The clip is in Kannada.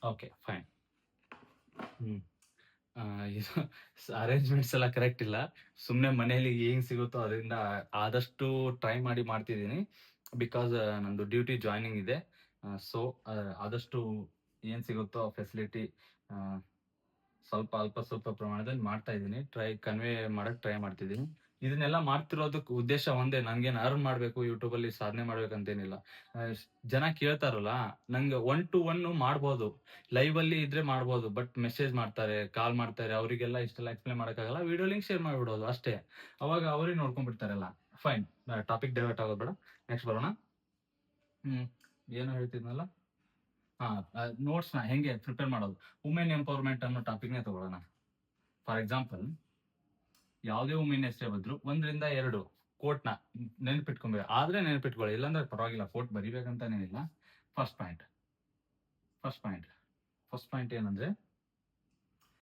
Okay, fine. ಹ್ಮ್. ಇದು ಅರೇಂಜ್‌ಮೆಂಟ್ಸ್ ಎಲ್ಲ ಕರೆಕ್ಟ್ ಇಲ್ಲ. ಸುಮ್ನೆ ಮನೇಲಿ ಏನ್ ಸಿಗುತ್ತೋ ಅದರಿಂದ ಆದಷ್ಟು ಟ್ರೈ ಮಾಡಿ ಮಾಡ್ತಿದ್ದೀನಿ. ಬಿಕಾಸ್ ನಂದು ಡ್ಯೂಟಿ ಜಾಯ್ನಿಂಗ್ ಇದೆ. ಸೊ, ಆದಷ್ಟು ಏನ್ ಸಿಗುತ್ತೋ ಫೆಸಿಲಿಟಿ ಅ ಅಲ್ಪ ಸ್ವಲ್ಪ ಪ್ರಮಾಣದಲ್ಲಿ ಮಾಡ್ತಾ ಇದ್ದೀನಿ. ಕನ್ವೆ ಮಾಡಕ್ ಟ್ರೈ ಮಾಡ್ತಿದ್ದೀನಿ. ಇದನ್ನೆಲ್ಲ ಮಾಡ್ತಿರೋದಕ್ ಉದ್ದೇಶ ಒಂದೇ, ನನ್ಗೇನ್ ಅರ್ನ್ ಮಾಡ್ಬೇಕು, ಯೂಟ್ಯೂಬಲ್ಲಿ ಸಾಧನೆ ಮಾಡ್ಬೇಕಂತೇನಿಲ್ಲ. ಜನ ಕೇಳ್ತಾರಲ್ಲ, ನಂಗೆ ಒನ್ ಟು ಒನ್ ಮಾಡ್ಬೋದು. ಲೈವ್ ಅಲ್ಲಿ ಇದ್ರೆ ಮಾಡ್ಬೋದು. ಬಟ್ ಮೆಸೇಜ್ ಮಾಡ್ತಾರೆ, ಕಾಲ್ ಮಾಡ್ತಾರೆ. ಅವರಿಗೆಲ್ಲ ಇಷ್ಟೆಲ್ಲ ಎಕ್ಸ್‌ಪ್ಲೇನ್ ಮಾಡಕ್ಕಾಗಲ್ಲ. ವಿಡಿಯೋ ಲಿಂಕ್ ಶೇರ್ ಮಾಡ್ಬಿಡೋದು ಅಷ್ಟೇ. ಅವಾಗ ಅವರೇ ನೋಡ್ಕೊಂಡ್ಬಿಡ್ತಾರೆಲ್ಲ. ಫೈನ್. ಟಾಪಿಕ್ ಡೈವರ್ಟ್ ಆಗೋದ್ ಬೇಡ. ನೆಕ್ಸ್ಟ್ ಬರೋಣ. ಹ್ಮ್. ಏನೋ ಹೇಳ್ತಿದ್ನಲ್ಲ? ಹಾ, ನೋಟ್ಸ್‌ನ ಹೆಂಗೆ ಪ್ರಿಪೇರ್ ಮಾಡೋದು? ವುಮೆನ್ ಎಂಪವರ್‌ಮೆಂಟ್ ಅನ್ನೋ ಟಾಪಿಕ್‌ನೇ ತಗೊಳ್ಳೋಣ. ಫಾರ್ ಎಕ್ಸಾಂಪಲ್, ಯಾವುದೇ ವುಮೆನ್ ಹೆಸರೇ ಬಂದ್ರು 1 ರಿಂದ 2 ಕೋಟ್‌ನ ನೆನಪಿಟ್ಕೊಂಬೇಕು. ಆದ್ರೆ ನೆನಪಿಟ್ಕೊಳ್ಳಿ, ಇಲ್ಲಾಂದ್ರೆ ಪರವಾಗಿಲ್ಲ. ಕೋಟ್ ಬರಿಬೇಕಂತೇನಿಲ್ಲ. First point first point first point ಏನಂದ್ರೆ,